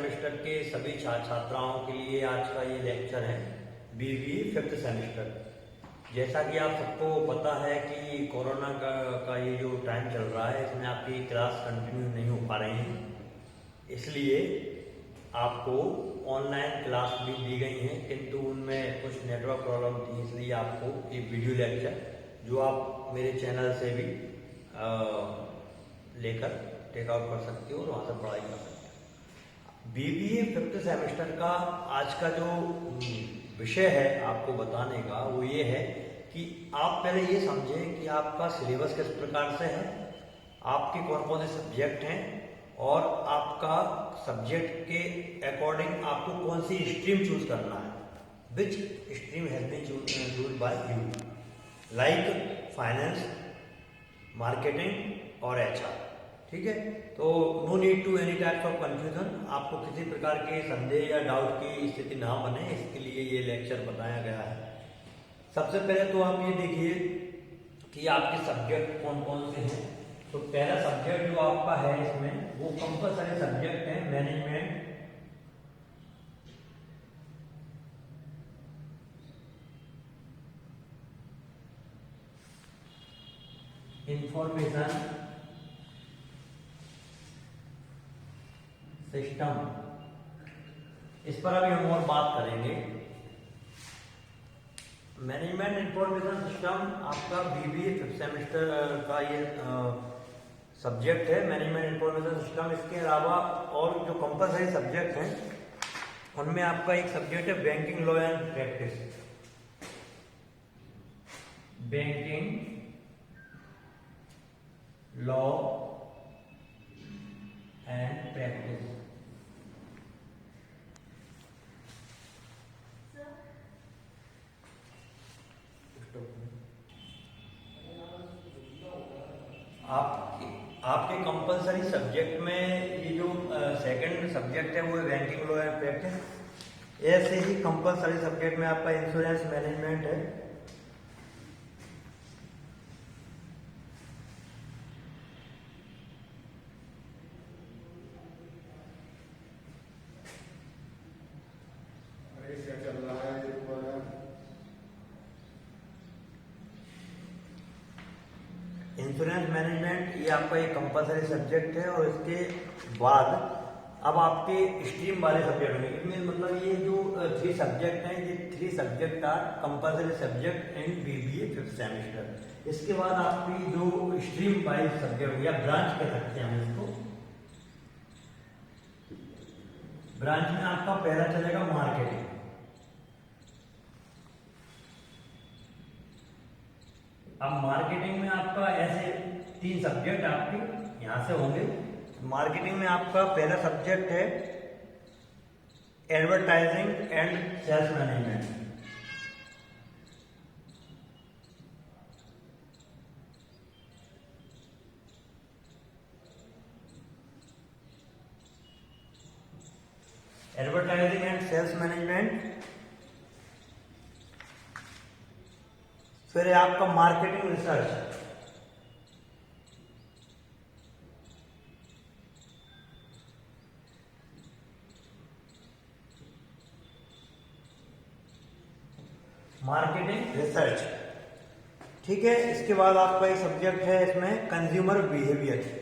Semester के सभी छात्राओं के लिए आज का ये लेक्चर है बीबीए फिफ्थ सेमेस्टर। जैसा कि आप सबको पता है कि कोरोना का ये जो टाइम चल रहा है, इसमें आपकी क्लास कंटिन्यू नहीं हो पा रही है, इसलिए आपको ऑनलाइन क्लास भी दी गई हैं, किंतु उनमें कुछ नेटवर्क प्रॉब्लम थी, इसलिए आपको एक वीडियो लेक्चर जो आप मेरे चैनल से भी लेकर टेक आउट कर सकते हो और वहाँ से पढ़ाई कर सकते हो। बीबीए फिफ्थ सेमेस्टर का आज का जो विषय है आपको बताने का, वो ये है कि आप पहले ये समझें कि आपका सिलेबस किस प्रकार से है, आपके कौन कौन से सब्जेक्ट हैं और आपका सब्जेक्ट के अकॉर्डिंग आपको कौन सी स्ट्रीम चूज करना है। Which stream has been chosen by you, like finance, marketing और एचआर। ठीक है, तो no need to any type of confusion. आपको किसी प्रकार के संदेह या डाउट की स्थिति ना बने, इसके लिए ये लेक्चर बताया गया है। सबसे पहले तो आप ये देखिए कि आपके सब्जेक्ट कौन कौन से हैं। तो पहला सब्जेक्ट जो आपका है इसमें, वो कंपल्सरी सब्जेक्ट है मैनेजमेंट, इंफॉर्मेशन सिस्टम। इस पर अभी हम और बात करेंगे। मैनेजमेंट इंफॉर्मेशन सिस्टम आपका बीबीए फिफ्थ सेमेस्टर का ये सब्जेक्ट है, मैनेजमेंट इंफॉर्मेशन सिस्टम। इसके अलावा और जो कंपल्सरी सब्जेक्ट हैं उनमें आपका एक सब्जेक्ट है banking law and practice, banking law and practice. आपके कंपलसरी सब्जेक्ट में ये जो सेकंड सब्जेक्ट है वो है बैंकिंग लॉ एंड प्रैक्टिस। ऐसे ही कंपलसरी सब्जेक्ट में आपका इंश्योरेंस मैनेजमेंट है, इंश्योरेंस मैनेजमेंट ये आपका एक कंपलसरी सब्जेक्ट है। और इसके बाद अब आपके स्ट्रीम वाले सब्जेक्ट होंगे। इसमें मतलब ये जो 3 सब्जेक्ट हैं, ये 3 subject are compulsory subject in BBA fifth semester. इसके बाद आपकी जो स्ट्रीम वाइज सब्जेक्ट या ब्रांच कह सकते हैं हम इसको, ब्रांच में आपका पहला चलेगा मार्केटिंग। अब मार्केटिंग में आपका ऐसे 3 सब्जेक्ट आपके यहां से होंगे। मार्केटिंग में आपका पहला सब्जेक्ट है advertising and sales management. Advertising and sales management. फिर है आपका मार्केटिंग रिसर्च, मार्केटिंग रिसर्च। ठीक है, इसके बाद आपका एक सब्जेक्ट है इसमें कंज्यूमर बिहेवियर।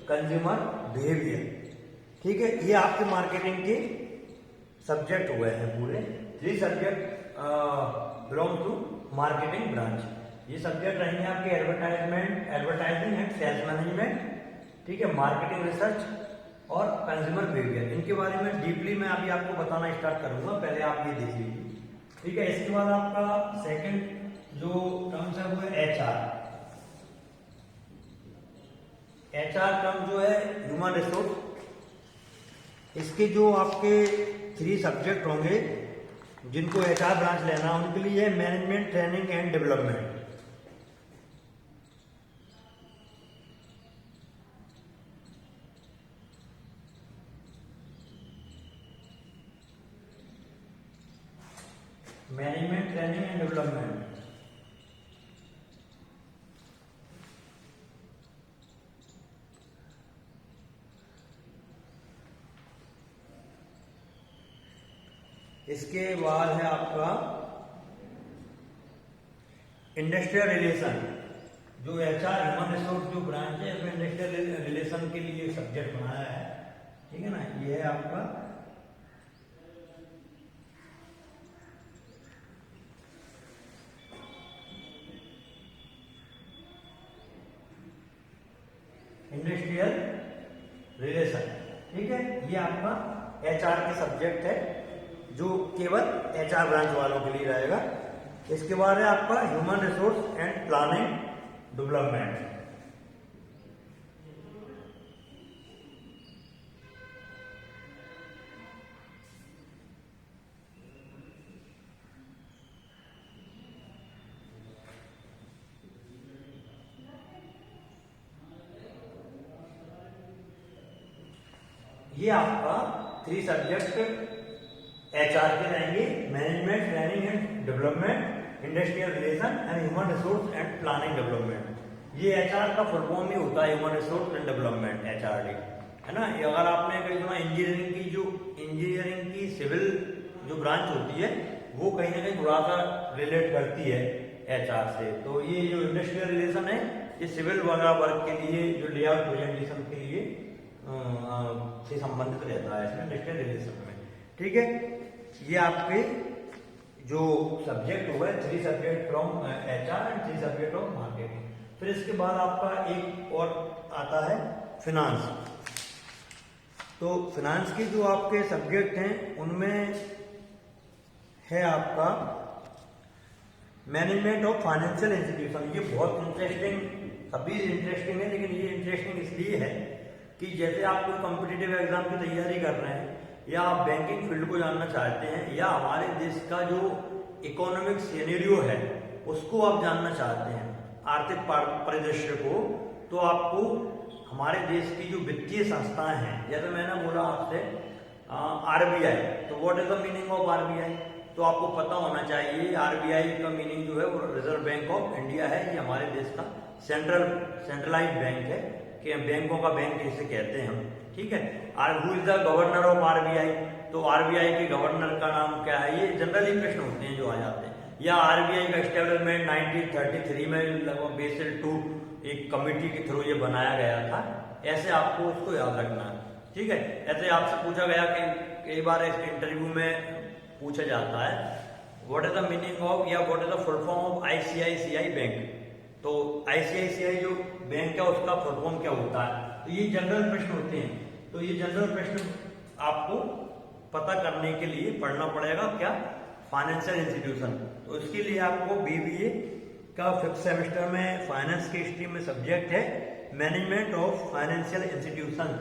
कंज्यूमर बिहेवियर, ठीक है, ये आपके मार्केटिंग के सब्जेक्ट हुए हैं पूरे। 3 subject belong to marketing branch. ये सब्जेक्ट रहेंगे आपके एडवर्टाइजिंग एंड सेल्स मैनेजमेंट, ठीक है, मार्केटिंग रिसर्च और कंज्यूमर बिहेवियर। इनके बारे में डीपली मैं अभी आपको बताना स्टार्ट करूंगा, पहले आप ये देख लीजिए। ठीक है, इसके बाद आपका सेकंड जो टर्म्स है वो है एचआर। एचआर टर्म जो है ह्यूमन रिसोर्स। इसके जो आपके 3 सब्जेक्ट होंगे जिनको एचआर ब्रांच लेना, उनके लिए है management training and development, management training and development. इसके बाद है आपका इंडस्ट्रियल रिलेशन, जो एचआर ह्यूमन रिसोर्स जो ब्रांच है इसमें इंडस्ट्रियल रिलेशन के लिए सब्जेक्ट बनाया है, ठीक है ना। ये है आपका इंडस्ट्रियल रिलेशन, ठीक है। ये आपका एचआर के सब्जेक्ट है जो केवल एचआर ब्रांच वालों के लिए रहेगा। इसके बाद है आपका human resource and planning development. ये आपका 3 सब्जेक्ट एचआर के रहेंगे, management training and development, industrial relation and human resource and planning development. ये एचआर का फुल फॉर्म ही होता है human resource and development, HRD, है ना। ये अगर आपने कहीं सुना इंजीनियरिंग की सिविल जो ब्रांच होती है वो कहीं ना कहीं थोड़ा सा रिलेट करती है एचआर से। तो ये जो इंडस्ट्रियल रिलेशन है ये सिविल वगैरह वर्क के लिए, जो लेआउट प्रेजेंटेशन के लिए से संबंधित रहता है इसमें इंडस्ट्रियल रिलेशन में, ठीक है। ये आपके जो सब्जेक्ट हुआ है 3 subject from HR and 3 subject of marketing. फिर इसके बाद आपका एक और आता है फिनांस। तो फिनांस के जो आपके सब्जेक्ट हैं उनमें है आपका मैनेजमेंट ऑफ फाइनेंशियल इंस्टीट्यूशन। ये बहुत इंटरेस्टिंग, सभी इंटरेस्टिंग है, लेकिन ये इंटरेस्टिंग इसलिए है कि जैसे आप कोई कॉम्पिटिटिव एग्जाम की तैयारी कर रहे हैं या आप बैंकिंग फील्ड को जानना चाहते हैं या हमारे देश का जो इकोनॉमिक सिनेरियो है उसको आप जानना चाहते हैं, आर्थिक परिदृश्य को, तो आपको हमारे देश की जो वित्तीय संस्थाएं हैं, जैसे मैंने बोला आपसे आरबीआई, तो what is the meaning of RBI, तो आपको पता होना चाहिए आरबीआई का मीनिंग जो है वो रिजर्व बैंक ऑफ इंडिया है। ये हमारे देश का सेंट्रलाइज बैंक है, कि बैंकों का बैंक जिसे कहते हैं हम, ठीक है। Who is the governor of RBI, तो आरबीआई के गवर्नर का नाम क्या है, ये जनरली प्रश्न होते हैं जो आ जाते हैं। या आरबीआई का एस्टेब्लिशमेंट 1933 में लगभग बेसिल 2 एक कमेटी के थ्रू ये बनाया गया था, ऐसे आपको उसको याद रखना है, ठीक है। ऐसे आपसे पूछा गया कि कई बार इस इंटरव्यू में पूछा जाता है what is the meaning of या what is the full form of ICICI bank, तो आईसीआईसीआई जो बैंक है उसका फुल फॉर्म क्या होता है, तो ये जनरल प्रश्न होते हैं। तो ये जनरल प्रश्न आपको पता करने के लिए पढ़ना पड़ेगा क्या, फाइनेंशियल इंस्टीट्यूशन। तो इसके लिए आपको बीबीए का 5th सेमेस्टर में फाइनेंस के स्ट्रीम में सब्जेक्ट है management of financial institution.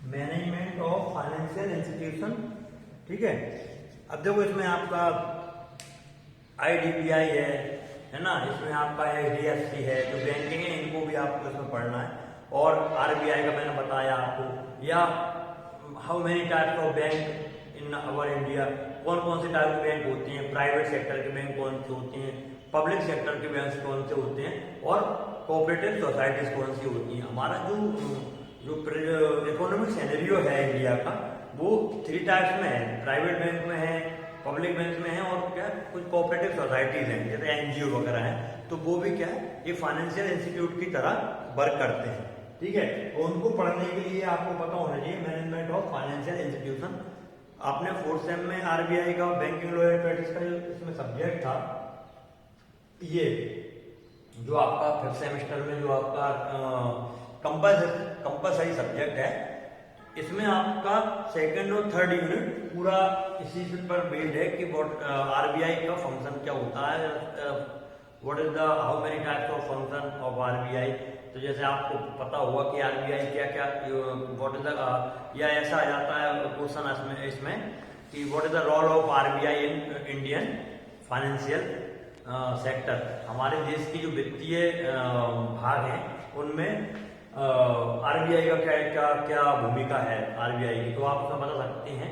Management of financial institution, ठीक है। अब देखो इसमें आपका आईडीबीआई है ना, इसमें आपका एचडीएफसी है, जो बैंकिंग है इनको भी आपको इसमें पढ़ना है, और आरबीआई का मैंने बताया आपको, या how many types of bank in our India, कौन कौन से टाइप के बैंक होते हैं, प्राइवेट सेक्टर के बैंक कौन से होते हैं, पब्लिक सेक्टर के बैंक कौन से होते हैं, और कोऑपरेटिव सोसाइटीज कौन सी होती हैं। हमारा जो इकोनॉमिक सिनेरियो है इंडिया का वो 3 टाइप्स में है, प्राइवेट बैंक में है, पब्लिक बैंक में है, और क्या कुछ कोऑपरेटिव सोसाइटीज हैं जैसे एनजीओ वगैरह हैं, तो वो भी क्या है ये फाइनेंशियल इंस्टीट्यूट की तरह वर्क करते हैं, ठीक है। और उनको पढ़ने के लिए आपको पता होना चाहिए मैनेजमेंट ऑफ फाइनेंशियल इंस्टीट्यूशन। आपने 4th सेम में आरबीआई का बैंकिंग लॉ एंड प्रैक्टिस का जो इसमें सब्जेक्ट था, ये जो आपका 5th सेमेस्टर में जो आपका कंपल्सरी सब्जेक्ट है, इसमें आपका 2nd और 3rd यूनिट पूरा इसी पर बेस्ड है कि आरबीआई का फंक्शन क्या होता है, what is the how many types of function of RBI. तो जैसे आपको पता होगा कि आरबीआई क्या क्या, व्हाट इज द, या ऐसा आ जाता है क्वेश्चन इसमें कि what is the role of RBI in Indian financial sector. हमारे देश की जो वित्तीय भाग हैं उनमें आरबीआई का क्या क्या क्या भूमिका है आरबीआई की। तो आप उसमें बता सकते हैं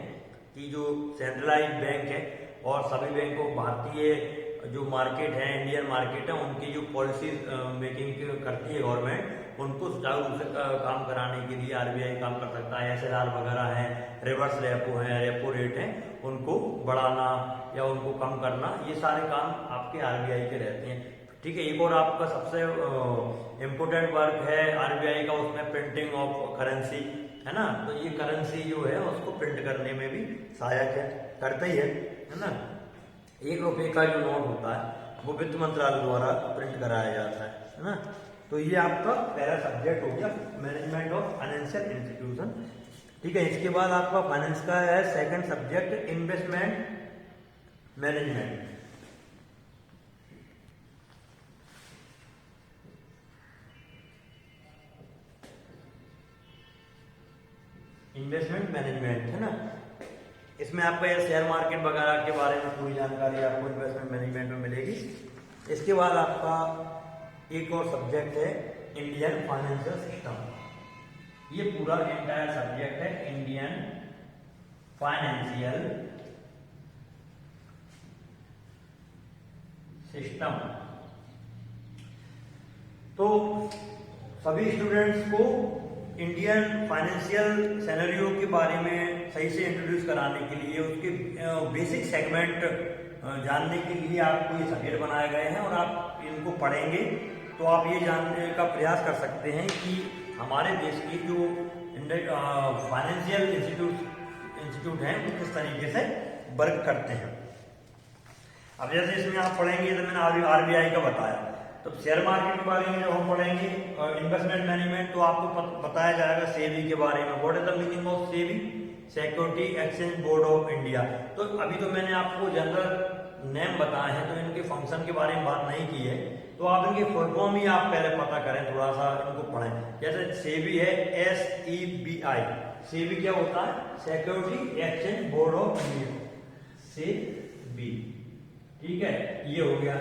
कि जो सेंट्रलाइज बैंक है और सभी बैंकों, भारतीय जो मार्केट है, इंडियन मार्केट है, उनकी जो पॉलिसी मेकिंग करती है गवर्नमेंट, उनको सुचारू रूप से काम कराने के लिए आरबीआई काम कर सकता है। एसएलआर वगैरह है, रिवर्स रेपो है, रेपो रेट है, उनको बढ़ाना या उनको कम करना, ये सारे काम आपके आरबीआई के रहते हैं। ठीक है, एक और आपका सबसे इम्पोर्टेंट वर्क है आरबीआई का, उसमें प्रिंटिंग ऑफ करेंसी है ना। तो ये करेंसी जो है उसको प्रिंट करने में भी सहायक है, करता ही है ना। 1 रुपये का जो नोट होता है वो वित्त मंत्रालय द्वारा प्रिंट कराया जाता है ना। तो ये आपका पहला सब्जेक्ट हो गया मैनेजमेंट ऑफ फाइनेंशियल इंस्टीट्यूशन। ठीक है, इसके बाद आपका फाइनेंस का है second subject investment management. Investment management है ना, इसमें आपका ये शेयर मार्केट वगैरह के बारे में पूरी जानकारी आपको इन्वेस्टमेंट मैनेजमेंट में मिलेगी। इसके बाद आपका एक और सब्जेक्ट है इंडियन फाइनेंशियल सिस्टम। ये पूरा एंटायर सब्जेक्ट है इंडियन फाइनेंशियल सिस्टम। तो सभी स्टूडेंट्स को इंडियन फाइनेंशियल सिनेरियो के बारे में सही से इंट्रोड्यूस कराने के लिए, उसके बेसिक सेगमेंट जानने के लिए आपको ये सब्जेक्ट बनाए गए हैं और आप इनको पढ़ेंगे तो आप ये जानने का प्रयास कर सकते हैं कि हमारे देश की जो फाइनेंशियल इंस्टीट्यूट हैं वो किस तरीके से वर्क करते हैं। अब जैसे इसमें आप पढ़ेंगे, तो मैंने आरबीआई का बताया, तो शेयर मार्केट के बारे में जब हम पढ़ेंगे इन्वेस्टमेंट मैनेजमेंट, तो आपको बताया जाएगा सेबी के बारे में। What is the meaning of SEBI? Security exchange board of India. तो अभी तो मैंने आपको जनरल नेम बताए हैं, तो इनके फंक्शन के बारे में बात नहीं की है, तो आप इनकी फुल फॉर्म ही आप पहले पता करें, थोड़ा सा इनको पढ़ें। जैसे सेबी है SEBI, सेबी क्या होता है? Security exchange board of India, SEBI. ठीक है, ये हो गया।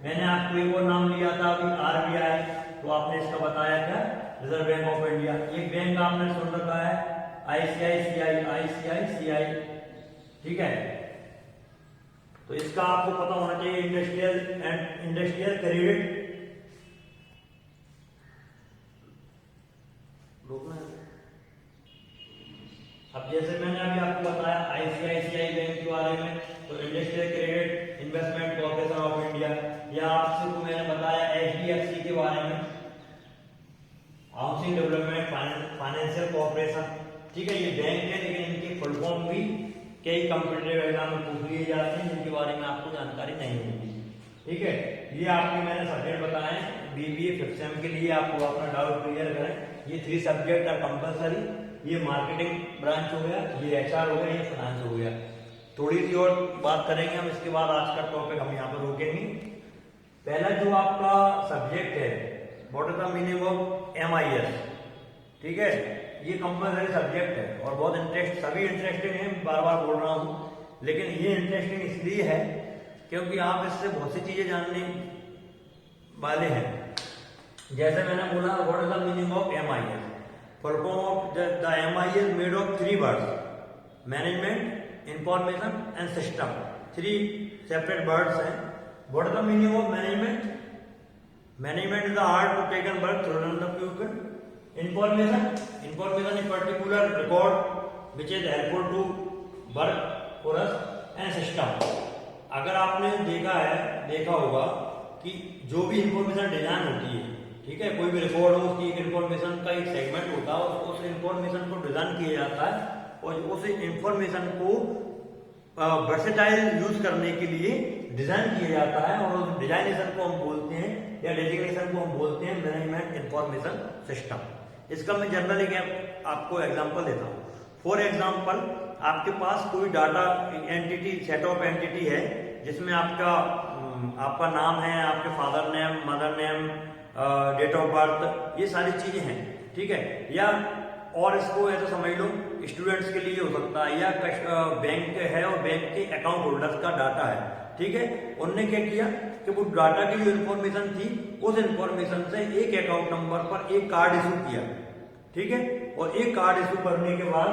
मैंने आपको एक और नाम लिया था अभी आरबीआई, तो आपने इसका बताया क्या? Reserve bank of India. एक बैंक आपने सुन रखा है ICICI। ठीक है, तो इसका आपको पता होना चाहिए इंडस्ट्रियल क्रेडिट। अब जैसे मैंने अभी आपको बताया ICICI बैंक के बारे में, तो industrial credit investment corporation of India, या आपसे तो मैंने बताया HDFC के बारे में, हाउसिंग डेवलपमेंट फाइनेंशियल कॉर्पोरेशन। ठीक है, ये बैंक है, लेकिन इनकी फुल फॉर्म भी कई कॉम्पिटिटिव एग्जाम में पूछ लिए जाते हैं, जिनके बारे में आपको जानकारी नहीं होगी। ठीक है, ये आपके मैंने सब्जेक्ट बताए BBA 5th सेम के लिए, आपको अपना डाउट क्लियर करें। ये 3 सब्जेक्ट आर कंपलसरी। ये मार्केटिंग ब्रांच हो गया, ये HR हो गया, ये फाइनेंस हो गया। थोड़ी सी और बात करेंगे हम, इसके बाद आज का टॉपिक हम यहाँ पर रोकेंगे। पहला जो आपका सब्जेक्ट है, what is the meaning of MIS। ठीक है, ये कंपलसरी सब्जेक्ट है और बहुत सभी इंटरेस्टिंग है, बार बार बोल रहा हूँ, लेकिन ये इंटरेस्टिंग इसलिए है क्योंकि आप इससे बहुत सी चीजें जानने वाले हैं। जैसे मैंने बोला what is the meaning of MIS, full form of the MIS made of 3 words, management, information and system. 3 separate words हैं। What is the meaning of management? Management is the art to take an work through the people. Information is particular record which is helpful to work for us and system। अगर आपने देखा होगा कि जो भी information design होती है, ठीक है, कोई भी रिकॉर्ड हो, उसकी एक इंफॉर्मेशन का एक सेगमेंट होता है, उस इंफॉर्मेशन को डिजाइन किया जाता है और उस इंफॉर्मेशन को वर्सेटाइल यूज करने के लिए डिजाइन किया जाता है, और उस डिजाइनेशन को हम बोलते हैं या डेजिग्नेशन को हम बोलते हैं मैनेजमेंट इंफॉर्मेशन सिस्टम। इसका मैं जनरली आपको एग्जांपल देता हूँ। फॉर एग्जांपल, आपके पास कोई data entity, set of entity है जिसमें आपका नाम है, आपके father name, mother name, date of birth, ये सारी चीजें हैं, ठीक है। या और इसको ऐसा समझ लो स्टूडेंट्स के लिए हो सकता है, या बैंक है और बैंक के अकाउंट होल्डर्स का डाटा है, ठीक है। उनने क्या किया कि वो डाटा की जो इन्फॉर्मेशन थी उस इन्फॉर्मेशन से एक अकाउंट नंबर पर एक कार्ड इशू किया, ठीक है। और एक कार्ड इशू करने के बाद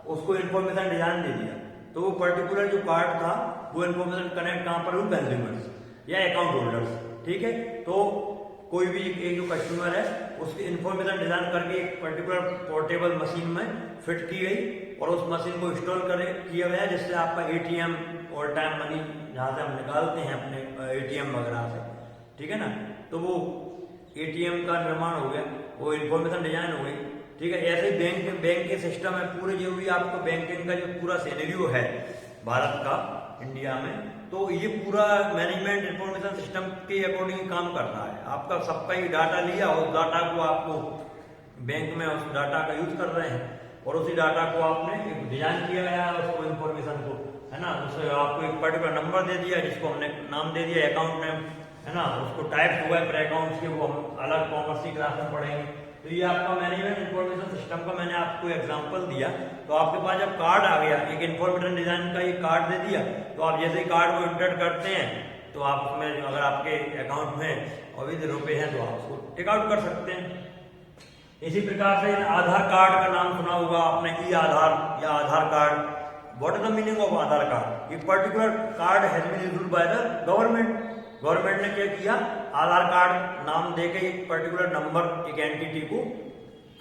उसको इन्फॉर्मेशन डिजाइन दे दिया, तो वो पर्टिकुलर जो कार्ड था वो इन्फॉर्मेशन कनेक्ट कहां पर हुई, कंज्यूमर्स या अकाउंट होल्डर्स, ठीक है। तो कोई भी एक जो कस्टमर है उसकी इन्फॉर्मेशन डिजाइन करके एक पर्टिकुलर पोर्टेबल मशीन में फिट की गई और उस मशीन को इंस्टॉल किया गया, जिससे आपका एटीएम और टाइम मनी जहाँ से हम निकालते हैं अपने एटीएम वगैरह से, ठीक है ना, तो वो एटीएम का निर्माण हो गया, वो इन्फॉर्मेशन डिजाइन हो गई, ठीक है। ऐसे ही बैंक के सिस्टम है पूरे, जो भी आपको बैंकिंग का जो पूरा सिनेरियो है भारत का, इंडिया में, तो ये पूरा मैनेजमेंट इंफॉर्मेशन सिस्टम के अकॉर्डिंग काम करता है। आपका सबका ही डाटा लिया, उस डाटा को आपको बैंक में उस डाटा का यूज कर रहे हैं और उसी डाटा को आपने डिजाइन किया गया है, उसको इन्फॉर्मेशन को, है ना, उससे आपको एक पर्टिकुलर नंबर दे दिया जिसको हमने नाम दे दिया अकाउंट नेम, है ना, उसको टाइप हुआ है पर अकाउंट्स के, वो हम अलग कॉमर्स की क्लास में पढ़ेंगे। तो ये आपका मैनेजमेंट इंफॉर्मेशन सिस्टम का मैंने आपको एग्जांपल दिया। तो आपके पास जब कार्ड आ गया, एक इन्फॉर्मेशन डिजाइन का एक कार्ड दे दिया, तो आप जैसे ही कार्ड को इंटर करते हैं तो आप उसमें अगर आपके अकाउंट में अवैध रुपए हैं तो आप उसको टेक आउट कर सकते हैं। इसी प्रकार से आधार कार्ड का नाम सुना होगा आपने, ई आधार या Aadhaar card. What is the meaning of Aadhaar card? एक particular card has been issued by the government. Government ने क्या किया, आधार कार्ड नाम देके एक पर्टिकुलर नंबर, एक एंटिटी को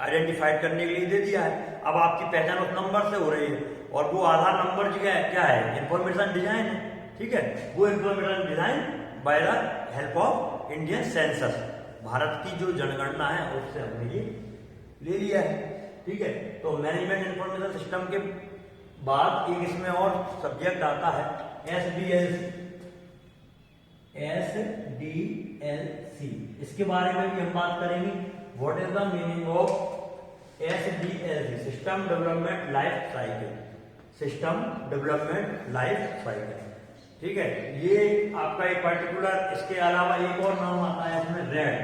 आइडेंटिफाइड करने के लिए दे दिया है। अब आपकी पहचान उस नंबर से हो रही है और वो आधार नंबर क्या है, इन्फॉर्मेशन डिजाइन है, ठीक है। वो information design by the help of Indian census, Bharat की जो जनगणना है उससे हमने ये ले लिया है, ठीक है। तो मैनेजमेंट इंफॉर्मेशन सिस्टम के बाद एक इसमें और सब्जेक्ट आता है SDLC। इसके बारे में भी हम बात करेंगे। What is the meaning of SDLC? System development life cycle, system development life cycle, ठीक है। ये आपका एक पर्टिकुलर, इसके अलावा एक और नाम आता है इसमें RAD,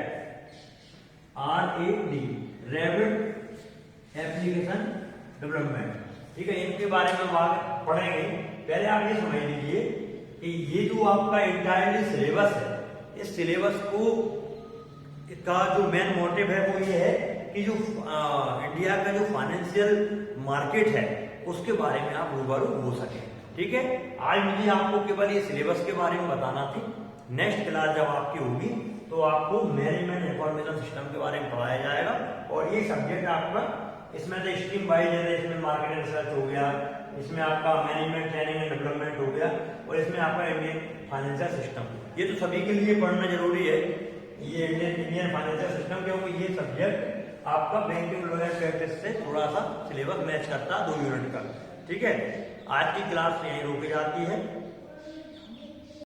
RAD, rapid application development, ठीक है। इनके बारे में हम आगे पढ़ेंगे। पहले आप ये समझ लीजिए कि ये जो आपका इंटायरली सिलेबस है, इस सिलेबस को का जो मेन मोटिव है वो ये है कि जो इंडिया का जो फाइनेंशियल मार्केट है उसके बारे में आप रूबरू हो सके, ठीक है। आज मुझे आपको केवल ये सिलेबस के बारे में बताना थी। नेक्स्ट क्लास जब आपकी होगी तो आपको मैनेजमेंट इंफॉर्मेशन सिस्टम के बारे में पढ़ाया जाएगा और ये सब्जेक्ट आपका, इसमें तो स्ट्रीम वाइज है, इसमें मार्केट रिसर्च हो गया, इसमें आपका मैनेजमेंट ट्रेनिंग एंड डेवलपमेंट हो गया और इसमें आपका इंडियन फाइनेंशियल सिस्टम। ये तो सभी के लिए पढ़ना जरूरी है, ये इंडियन फाइनेंशियल सिस्टम, क्योंकि ये सब्जेक्ट आपका बैंकिंग लॉ एंड प्रैक्टिस से थोड़ा सा सिलेबस मैच करता है 2 यूनिट का, ठीक है। आज की क्लास यहीं रोकी जाती है।